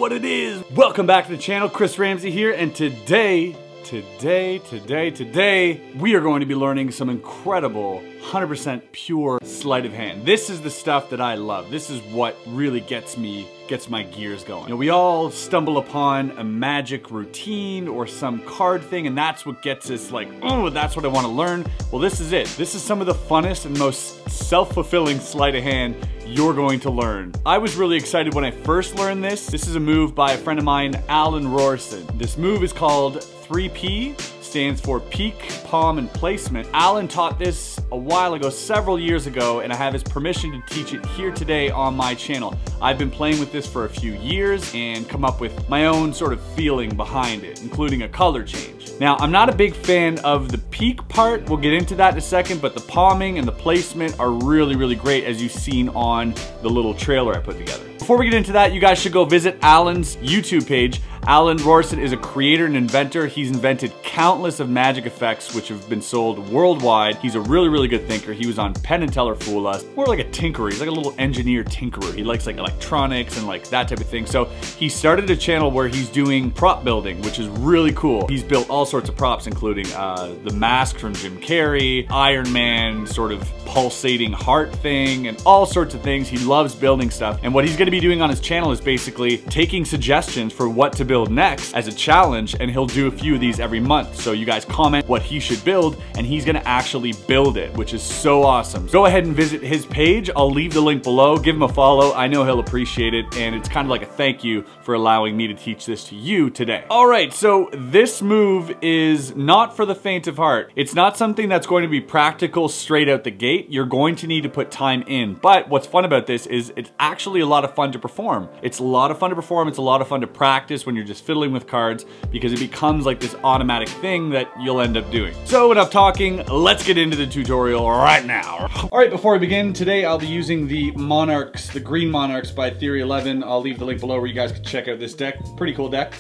what it is. Welcome back to the channel. Chris Ramsay here, and today, we are going to be learning some incredible 100% pure sleight of hand. This is the stuff that I love. This is what really gets my gears going. You know, we all stumble upon a magic routine or some card thing, and that's what gets us like, oh, that's what I want to learn. Well, this is it. This is some of the funnest and most self-fulfilling sleight of hand you're going to learn. I was really excited when I first learned this. This is a move by a friend of mine, Alan Rorrison. This move is called 3P, stands for peak, palm, and placement. Alan taught this a while ago, several years ago, and I have his permission to teach it here today on my channel. I've been playing with this for a few years and come up with my own sort of feeling behind it, including a color change. Now, I'm not a big fan of the peak part. We'll get into that in a second, but the palming and the placement are really, really great, as you've seen on the little trailer I put together. Before we get into that, you guys should go visit Alan's YouTube page. Alan Rorrison is a creator and inventor. He's invented countless of magic effects which have been sold worldwide. He's a really, really good thinker. He was on Penn and Teller Fool Us. More like a tinkerer. He's like a little engineer tinkerer. He likes like electronics and like that type of thing. So he started a channel where he's doing prop building, which is really cool. He's built all sorts of props, including the mask from Jim Carrey, Iron Man, sort of pulsating heart thing, and all sorts of things. He loves building stuff. And what he's gonna be doing on his channel is basically taking suggestions for what to build next as a challenge, and he'll do a few of these every month. So you guys comment what he should build, and he's gonna actually build it, which is so awesome. Go ahead and visit his page. I'll leave the link below. Give him a follow. I know he'll appreciate it, and it's kind of like a thank you for allowing me to teach this to you today. All right, so this move is not for the faint of heart. It's not something that's going to be practical straight out the gate. You're going to need to put time in, but what's fun about this is it's actually a lot of fun to perform. It's a lot of fun to perform. It's a lot of fun to practice when you're just fiddling with cards, because it becomes like this automatic thing that you'll end up doing. So enough talking, let's get into the tutorial right now. All right, before we begin, today I'll be using the Monarchs, the Green Monarchs by Theory 11. I'll leave the link below where you guys can check out this deck. Pretty cool deck.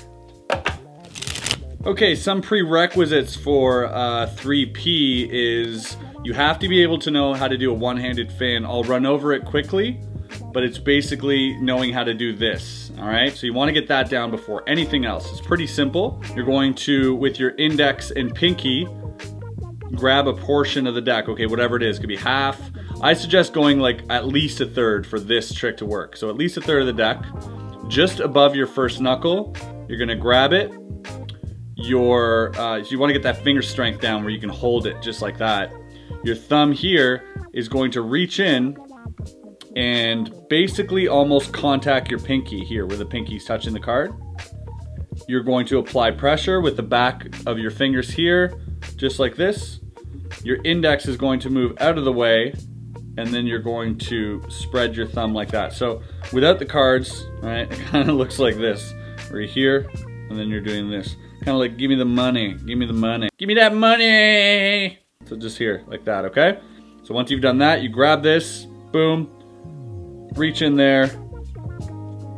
Okay, some prerequisites for 3P is you have to be able to know how to do a one-handed fan. I'll run over it quickly, but it's basically knowing how to do this, all right? So you wanna get that down before anything else. It's pretty simple. You're going to, with your index and pinky, grab a portion of the deck, okay, whatever it is, it could be half. I suggest going like at least a third for this trick to work. So at least a third of the deck. Just above your first knuckle, you're gonna grab it. So you wanna get that finger strength down where you can hold it just like that. Your thumb here is going to reach in and basically almost contact your pinky here where the pinky's touching the card. You're going to apply pressure with the back of your fingers here, just like this. Your index is going to move out of the way, and then you're going to spread your thumb like that. So without the cards, right, it kind of looks like this. Where you're here, and then you're doing this. Kind of like, give me the money, give me the money. Give me that money! So just here, like that, okay? So once you've done that, you grab this, boom, reach in there,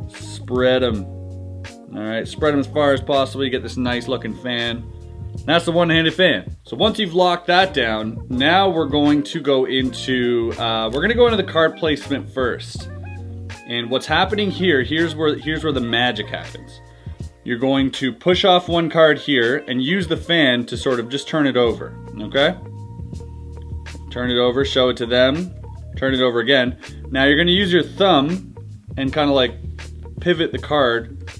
spread them. All right, spread them as far as possible. You get this nice looking fan. That's the one-handed fan. So once you've locked that down, now we're going to go into, the card placement first. And what's happening here, here's where the magic happens. You're going to push off one card here and use the fan to sort of just turn it over, okay? Turn it over, show it to them, turn it over again. Now you're gonna use your thumb and kind of like pivot the card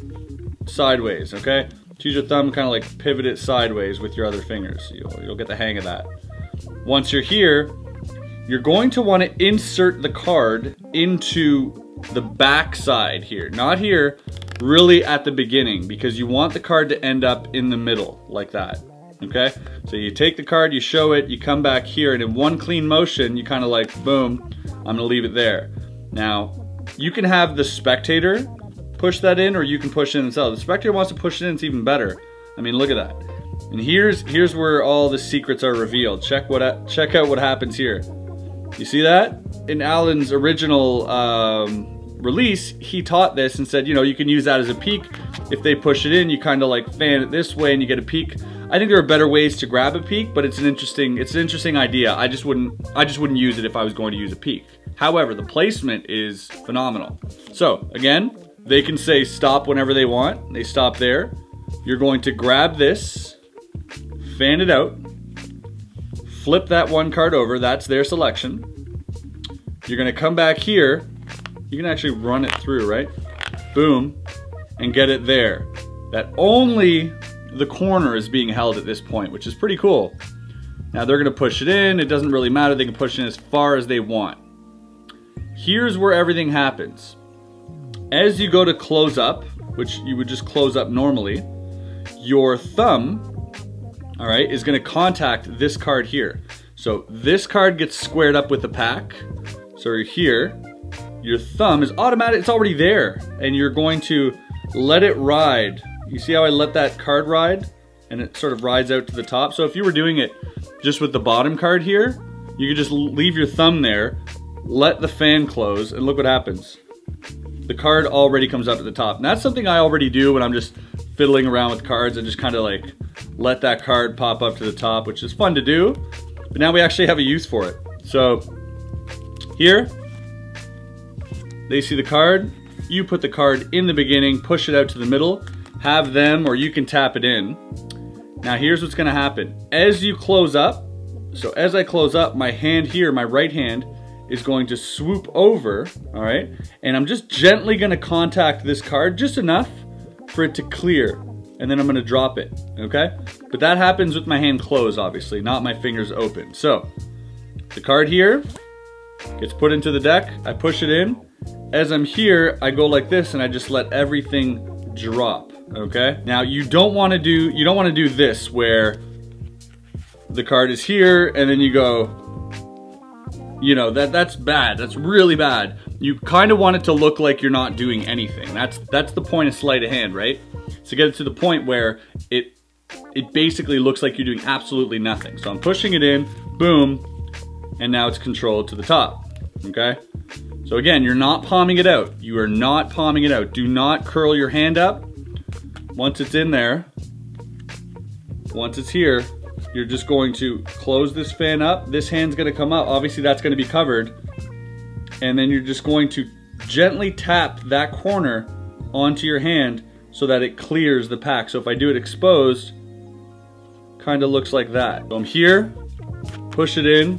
sideways, okay? Use your thumb, kind of like pivot it sideways with your other fingers. You'll get the hang of that. Once you're here, you're going to want to insert the card into the back side here. Not here, really at the beginning, because you want the card to end up in the middle, like that. Okay? So you take the card, you show it, you come back here, and in one clean motion, you kind of like, boom, I'm gonna leave it there. Now, you can have the spectator push that in, or you can push it in itself. The spectator wants to push it in, it's even better. I mean, look at that. And here's where all the secrets are revealed. Check out what happens here. You see that? In Alan's original release, he taught this and said, you know, you can use that as a peak. If they push it in, you kind of like fan it this way and you get a peak. I think there are better ways to grab a peak, but it's an interesting idea. I just wouldn't use it if I was going to use a peak. However, the placement is phenomenal. So again, They can say stop whenever they want. They stop there. You're going to grab this, fan it out, flip that one card over. That's their selection. You're going to come back here. You can actually run it through, right? Boom, and get it there. That only the corner is being held at this point, which is pretty cool. Now they're going to push it in. It doesn't really matter. They can push it in as far as they want. Here's where everything happens. As you go to close up, which you would just close up normally, your thumb, all right, is going to contact this card here. So this card gets squared up with the pack. So you're here. Your thumb is automatic. It's already there. And you're going to let it ride. You see how I let that card ride? And it sort of rides out to the top. So if you were doing it just with the bottom card here, you could just leave your thumb there, let the fan close, and look what happens. The card already comes up to the top. And that's something I already do when I'm just fiddling around with cards. I just kind of like let that card pop up to the top, which is fun to do. But now we actually have a use for it. So here, they see the card. You put the card in the beginning, push it out to the middle, have them, or you can tap it in. Now here's what's gonna happen. As you close up, so as I close up, my hand here, my right hand, is going to swoop over, all right? And I'm just gently gonna contact this card, just enough for it to clear. And then I'm gonna drop it, okay? But that happens with my hand closed, obviously, not my fingers open. So, the card here gets put into the deck, I push it in. As I'm here, I go like this and I just let everything drop, okay? Now you don't wanna do this where the card is here and then you go, you know, that's bad. That's really bad. You kind of want it to look like you're not doing anything. That's the point of sleight of hand, right? To get it to the point where it basically looks like you're doing absolutely nothing. So I'm pushing it in, boom, and now it's controlled to the top, okay? So again, you're not palming it out. You are not palming it out. Do not curl your hand up. Once it's in there, once it's here, you're just going to close this fan up. This hand's gonna come up. Obviously that's gonna be covered. And then you're just going to gently tap that corner onto your hand so that it clears the pack. So if I do it exposed, kind of looks like that. So I'm here, push it in,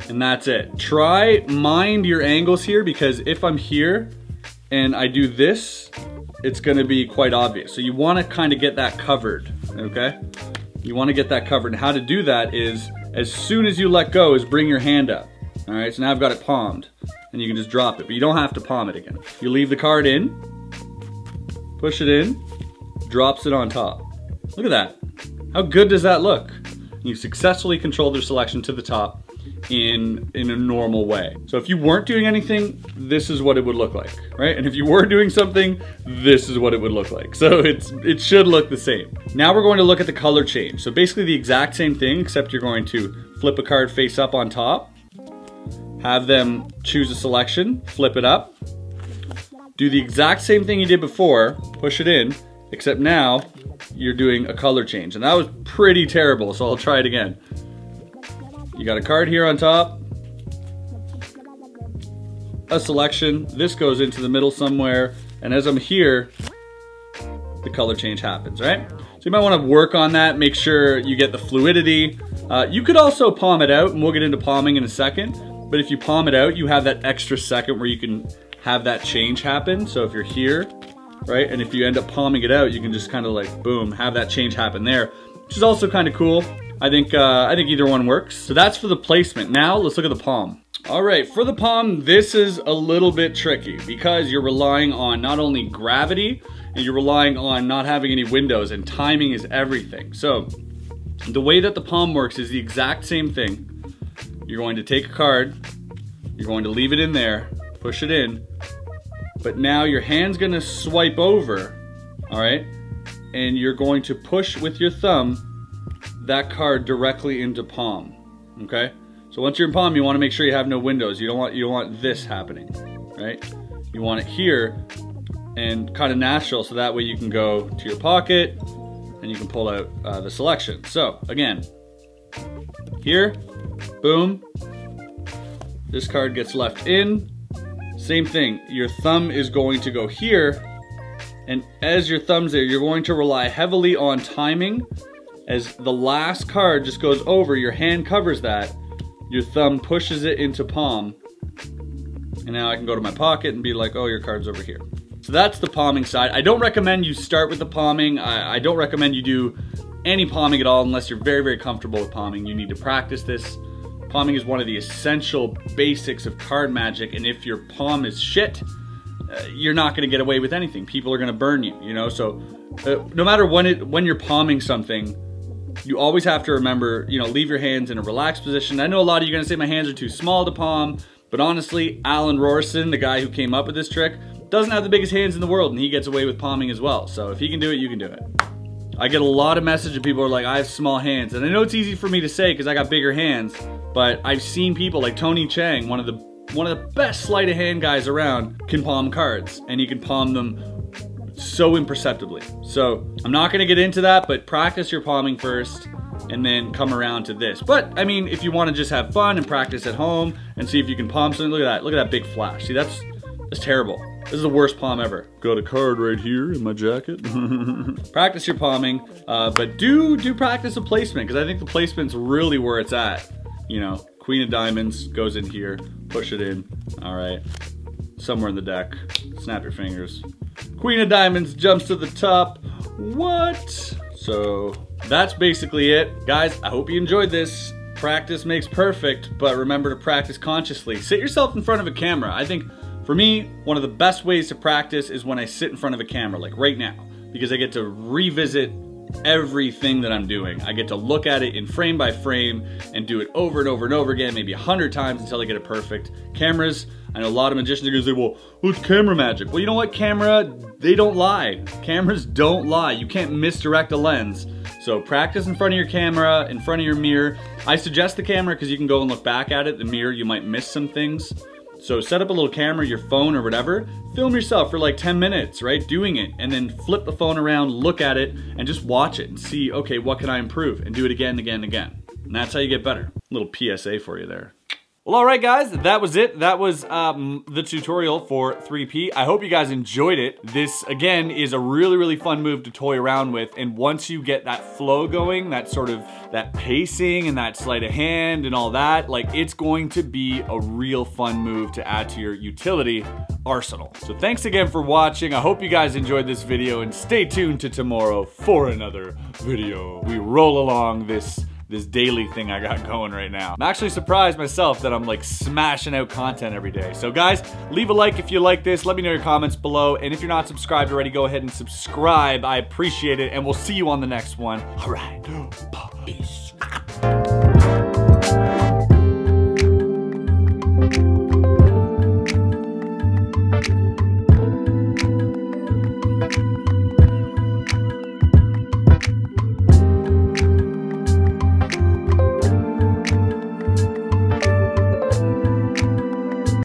and that's it. Try, mind your angles here, because if I'm here and I do this, it's gonna be quite obvious. So you wanna kind of get that covered, okay? You wanna get that covered. And how to do that is, as soon as you let go, is bring your hand up. All right, so now I've got it palmed, and you can just drop it, but you don't have to palm it again. You leave the card in, push it in, drops it on top. Look at that. How good does that look? You've successfully controlled their selection to the top in a normal way. So if you weren't doing anything, this is what it would look like, right? And if you were doing something, this is what it would look like. So it should look the same. Now we're going to look at the color change. So basically the exact same thing, except you're going to flip a card face up on top, have them choose a selection, flip it up, do the exact same thing you did before, push it in, except now you're doing a color change. And that was pretty terrible, so I'll try it again. You got a card here on top, a selection, this goes into the middle somewhere, and as I'm here, the color change happens, right? So you might want to work on that, make sure you get the fluidity. You could also palm it out, and we'll get into palming in a second, but if you palm it out, you have that extra second where you can have that change happen. So if you're here, right, and if you end up palming it out, you can just kind of like, boom, have that change happen there, which is also kind of cool. I think either one works. So that's for the placement. Now let's look at the palm. All right, for the palm, this is a little bit tricky because you're relying on not only gravity, and you're relying on not having any windows, and timing is everything. So the way that the palm works is the exact same thing. You're going to take a card, you're going to leave it in there, push it in, but now your hand's gonna swipe over, all right? And you're going to push with your thumb that card directly into palm, okay? So once you're in palm, you wanna make sure you have no windows. You don't want this happening, right? You want it here and kind of natural, so that way you can go to your pocket and you can pull out the selection. So again, here, boom, this card gets left in, Same thing, your thumb is going to go here, and as your thumb's there, you're going to rely heavily on timing. As the last card just goes over, your hand covers that, your thumb pushes it into palm, and now I can go to my pocket and be like, oh, your card's over here. So that's the palming side. I don't recommend you start with the palming. I don't recommend you do any palming at all unless you're very, very comfortable with palming. You need to practice this. Palming is one of the essential basics of card magic, and if your palm is shit, you're not gonna get away with anything. People are gonna burn you, you know? So no matter when you're palming something, you always have to remember, you know, leave your hands in a relaxed position. I know a lot of you are gonna say my hands are too small to palm, but honestly, Alan Rorrison, the guy who came up with this trick, doesn't have the biggest hands in the world, and he gets away with palming as well. So if he can do it, you can do it. I get a lot of messages of people who are like, I have small hands. And I know it's easy for me to say because I got bigger hands, but I've seen people like Tony Chang, one of the best sleight of hand guys around, can palm cards, and he can palm them so imperceptibly. So I'm not gonna get into that, but practice your palming first and then come around to this. But I mean, if you wanna just have fun and practice at home and see if you can palm something, look at that big flash. See, that's terrible. This is the worst palm ever. Got a card right here in my jacket. Practice your palming, but do practice a placement, because I think the placement's really where it's at. You know, Queen of Diamonds goes in here, push it in, all right. Somewhere in the deck, snap your fingers. Queen of Diamonds jumps to the top. What? So that's basically it. Guys, I hope you enjoyed this. Practice makes perfect, but remember to practice consciously. Sit yourself in front of a camera. I think, for me, one of the best ways to practice is when I sit in front of a camera, like right now, because I get to revisit everything that I'm doing. I get to look at it in frame by frame and do it over and over and over again, maybe 100 times until I get it perfect. Cameras, I know a lot of magicians are gonna say, well, what's camera magic? Well, you know what, camera, they don't lie. Cameras don't lie. You can't misdirect a lens. So practice in front of your camera, in front of your mirror. I suggest the camera because you can go and look back at it. The mirror, you might miss some things. So set up a little camera, your phone or whatever, film yourself for like 10 minutes, right? Doing it, and then flip the phone around, look at it, and just watch it and see, okay, what can I improve? And do it again and again and again. And that's how you get better. Little PSA for you there. Well, all right, guys, that was it. That was the tutorial for 3P. I hope you guys enjoyed it. This, again, is a really, really fun move to toy around with. And once you get that flow going, that sort of, that pacing and that sleight of hand and all that, like, it's going to be a real fun move to add to your utility arsenal. So thanks again for watching. I hope you guys enjoyed this video, and stay tuned to tomorrow for another video. We roll along this daily thing I got going right now. I'm actually surprised myself that I'm like smashing out content every day. So guys, leave a like if you like this. Let me know your comments below. And if you're not subscribed already, go ahead and subscribe. I appreciate it. And we'll see you on the next one. All right, bye.